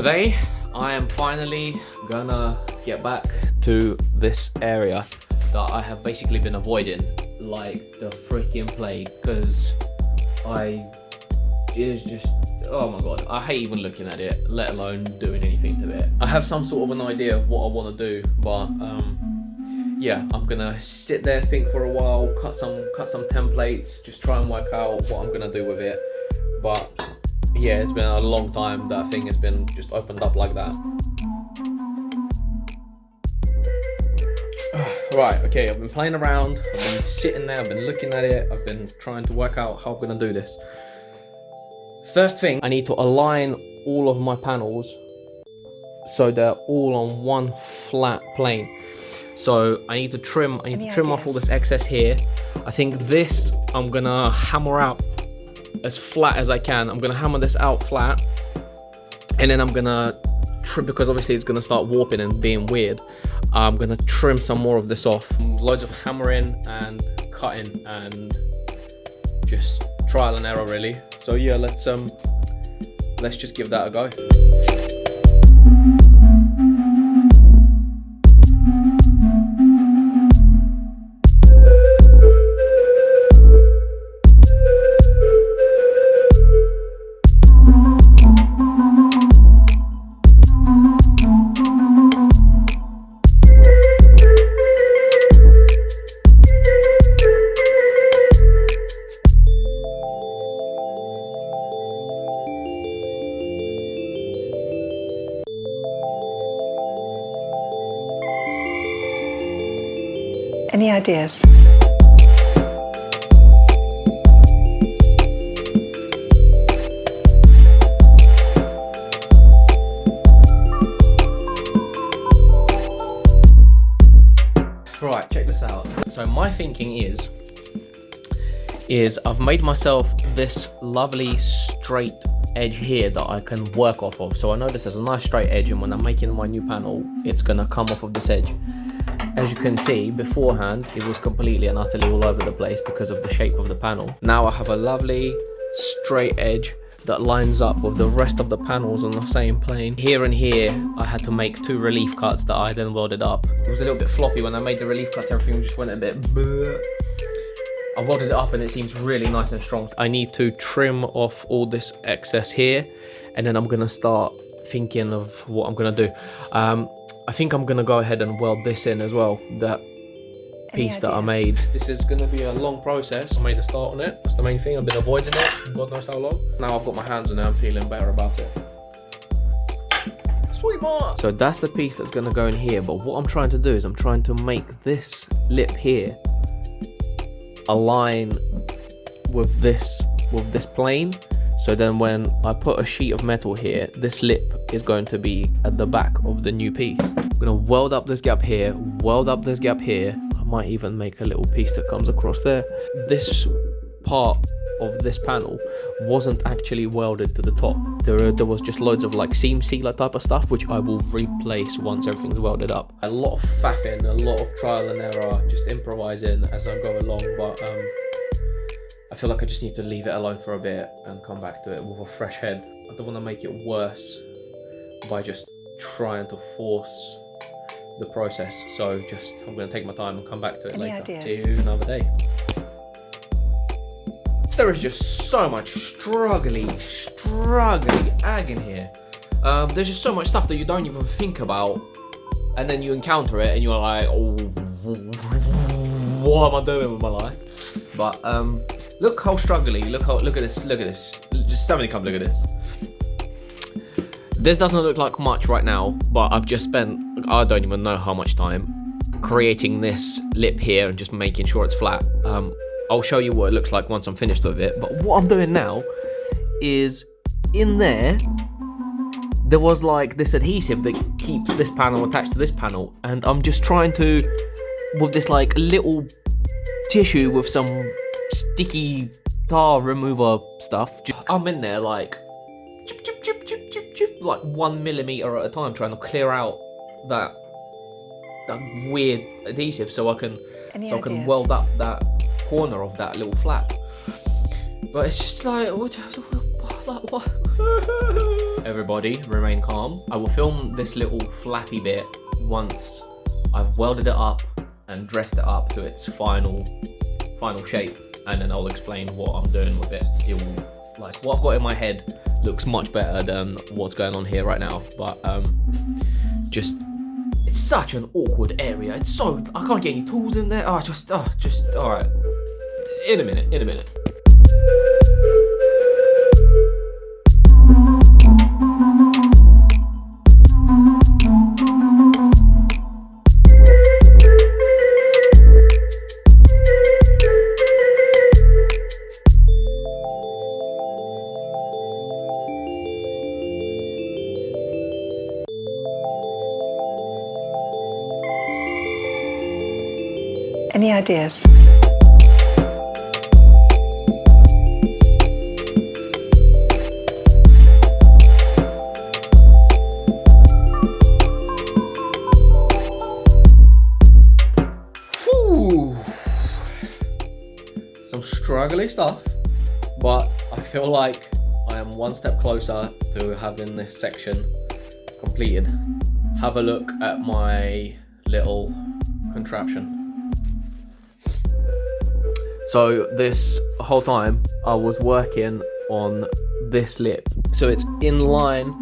Today I am finally gonna get back to this area that I have basically been avoiding like the freaking plague, because it's just, oh my god, I hate even looking at it, let alone doing anything to it. I have some sort of an idea of what I want to do, but yeah, I'm gonna sit there, think for a while, cut some templates, just try and work out what I'm gonna do with it. But yeah, it's been a long time that thing has been just opened up like that. Right, okay, I've been playing around, I've been sitting there, I've been looking at it, I've been trying to work out how I'm gonna do this. First thing, I need to align all of my panels so they're all on one flat plane. So I need to trim off all this excess here. I think this I'm gonna hammer out as flat as I can. I'm gonna hammer this out flat, and then I'm gonna trim, because obviously it's gonna start warping and being weird. I'm gonna trim some more of this off. Loads of hammering and cutting and just trial and error really. So yeah, let's just give that a go. Any ideas? Right, check this out. So my thinking is I've made myself this lovely straight edge here that I can work off of. So I know this has a nice straight edge, and when I'm making my new panel, it's gonna come off of this edge. As you can see, beforehand, it was completely and utterly all over the place because of the shape of the panel. Now I have a lovely straight edge that lines up with the rest of the panels on the same plane. Here and here, I had to make 2 relief cuts that I then welded up. It was a little bit floppy when I made the relief cuts, everything just went a bit bleh. I welded it up and it seems really nice and strong. I need to trim off all this excess here, and then I'm gonna start thinking of what I'm gonna do. I think I'm gonna go ahead and weld this in as well, that piece that I made. This is gonna be a long process. I made a start on it, that's the main thing. I've been avoiding it, God knows how long. Now I've got my hands on it, I'm feeling better about it. Sweet mark! So that's the piece that's gonna go in here, but what I'm trying to do is I'm trying to make this lip here align with this plane. So then when I put a sheet of metal here, this lip is going to be at the back of the new piece. I'm gonna weld up this gap here, weld up this gap here. I might even make a little piece that comes across there. This part of this panel wasn't actually welded to the top. There was just loads of like seam sealer type of stuff, which I will replace once everything's welded up. A lot of faffing, a lot of trial and error, just improvising as I go along, but I feel like I just need to leave it alone for a bit and come back to it with a fresh head. I don't want to make it worse by just trying to force the process. So I'm going to take my time and come back to it later. To another day. There is just so much struggly ag in here. There's just so much stuff that you don't even think about, and then you encounter it and you're like, oh, what am I doing with my life? But look how struggly, look at this, just somebody come look at this. This doesn't look like much right now, but I've just spent, I don't even know how much time creating this lip here and just making sure it's flat. I'll show you what it looks like once I'm finished with it, but what I'm doing now is, in there was like this adhesive that keeps this panel attached to this panel, and I'm just trying to, with this like little tissue with some sticky tar remover stuff, I'm in there like like 1 millimeter at a time, trying to clear out that weird adhesive so I can weld up that corner of that little flap. But it's just like what everybody, remain calm. I will film this little flappy bit once I've welded it up and dressed it up to its final shape, and then I'll explain what I'm doing with it. It will, like, what I've got in my head looks much better than what's going on here right now, but just, it's such an awkward area. It's so, I can't get any tools in there. All right. In a minute. Any ideas? Whew. Some struggly stuff, but I feel like I am one step closer to having this section completed. Have a look at my little contraption. So this whole time I was working on this lip, so it's in line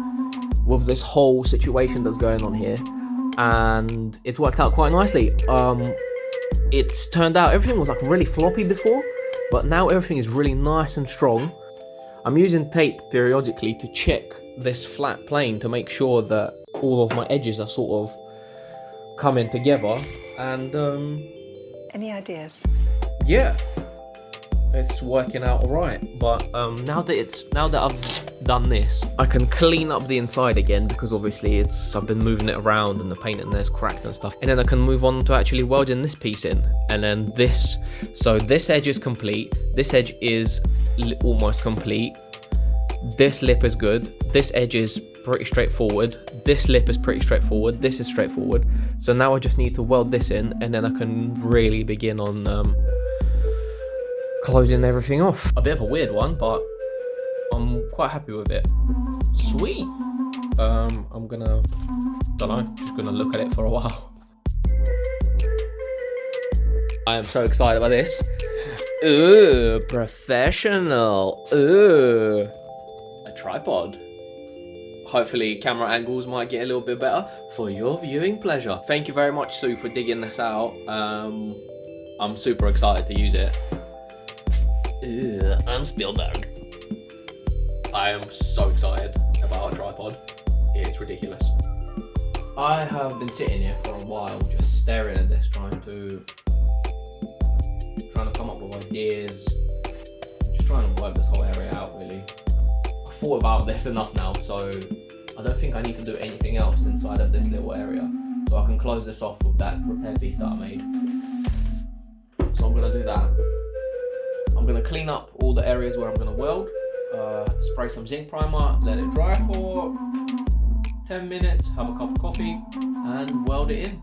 with this whole situation that's going on here, and it's worked out quite nicely. It's turned out everything was like really floppy before, but now everything is really nice and strong. I'm using tape periodically to check this flat plane to make sure that all of my edges are sort of coming together, and Any ideas? yeah, it's working out alright. But now that I've done this, I can clean up the inside again, because obviously I've been moving it around and the paint in there's cracked and stuff, and then I can move on to actually welding this piece in, and then this. So this edge is complete, this edge is almost complete, this lip is good, this edge is pretty straightforward, this lip is pretty straightforward, this is straightforward. So now I just need to weld this in, and then I can really begin on closing everything off. A bit of a weird one, but I'm quite happy with it. Sweet. I'm gonna, just gonna look at it for a while. I am so excited about this. Ooh, professional. Ooh, a tripod. Hopefully camera angles might get a little bit better for your viewing pleasure. Thank you very much, Sue, for digging this out. I'm super excited to use it. I'm Spielberg. I am so excited about a tripod. It's ridiculous. I have been sitting here for a while just staring at this, trying to come up with ideas, just trying to work this whole area out really. I thought about this enough now, so I don't think I need to do anything else inside of this little area, so I can close this off with that repair piece that I made. So I'm gonna do that. I'm gonna clean up all the areas where I'm gonna weld, spray some zinc primer, let it dry for 10 minutes, have a cup of coffee, and weld it in.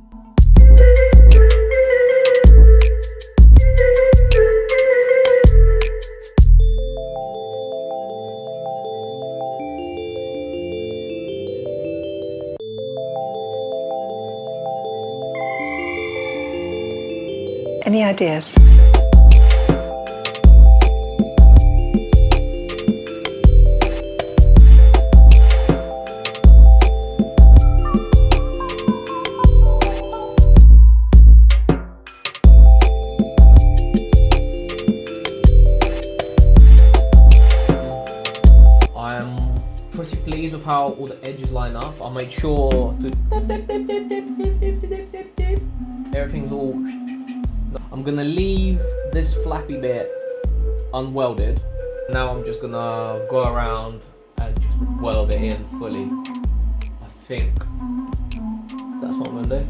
Any ideas? Pretty pleased with how all the edges line up. I made sure to everything's all. I'm gonna leave this flappy bit unwelded. Now I'm just gonna go around and just weld it in fully. I think that's what I'm gonna do.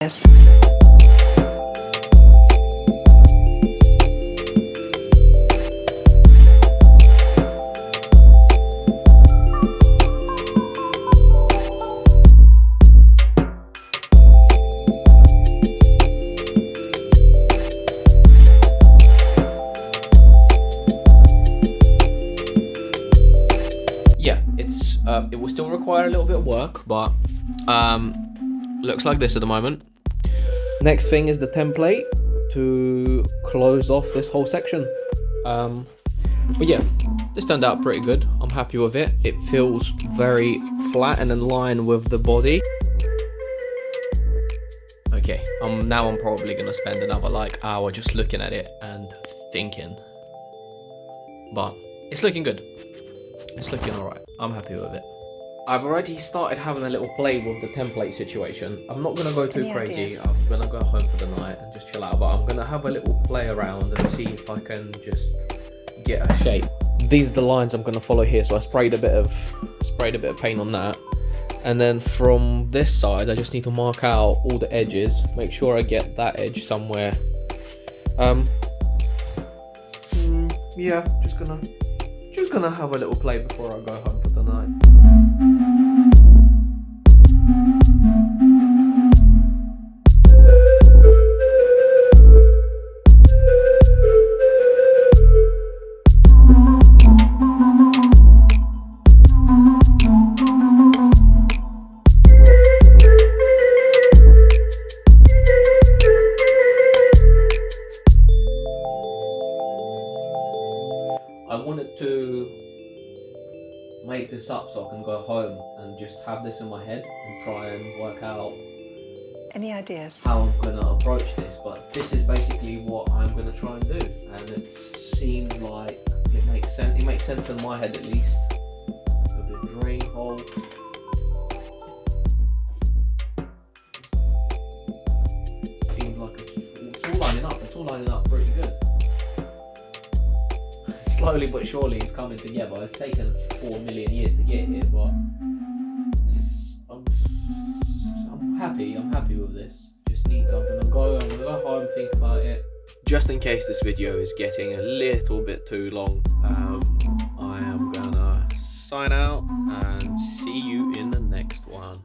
Yes. It will still require a little bit of work, but looks like this at the moment. Next thing is the template to close off this whole section. But yeah, this turned out pretty good. I'm happy with it. It feels very flat and in line with the body. Okay, now I'm probably gonna spend another like hour just looking at it and thinking. But it's looking good. It's looking alright. I'm happy with it. I've already started having a little play with the template situation. I'm not gonna go too crazy. Ideas? I'm gonna go home for the night and just chill out. But I'm gonna have a little play around and see if I can just get a shape. These are the lines I'm gonna follow here. So I sprayed a bit of paint on that. And then from this side, I just need to mark out all the edges. Make sure I get that edge somewhere. Yeah, just gonna have a little play before I go home for the night. I wanted to make this up so I can go home and just have this in my head and try and work out Any ideas? how I'm gonna approach this, but this is basically what I'm gonna try and do, and it seems like it makes sense. It makes sense in my head at least. With the drain hole. Seems like it's all lining up. It's all lining up pretty good. Slowly but surely it's coming together. It's taken 4 million years to get here, but I'm happy with this. I'm gonna go home, think about it. Just in case this video is getting a little bit too long, I am gonna sign out and see you in the next one.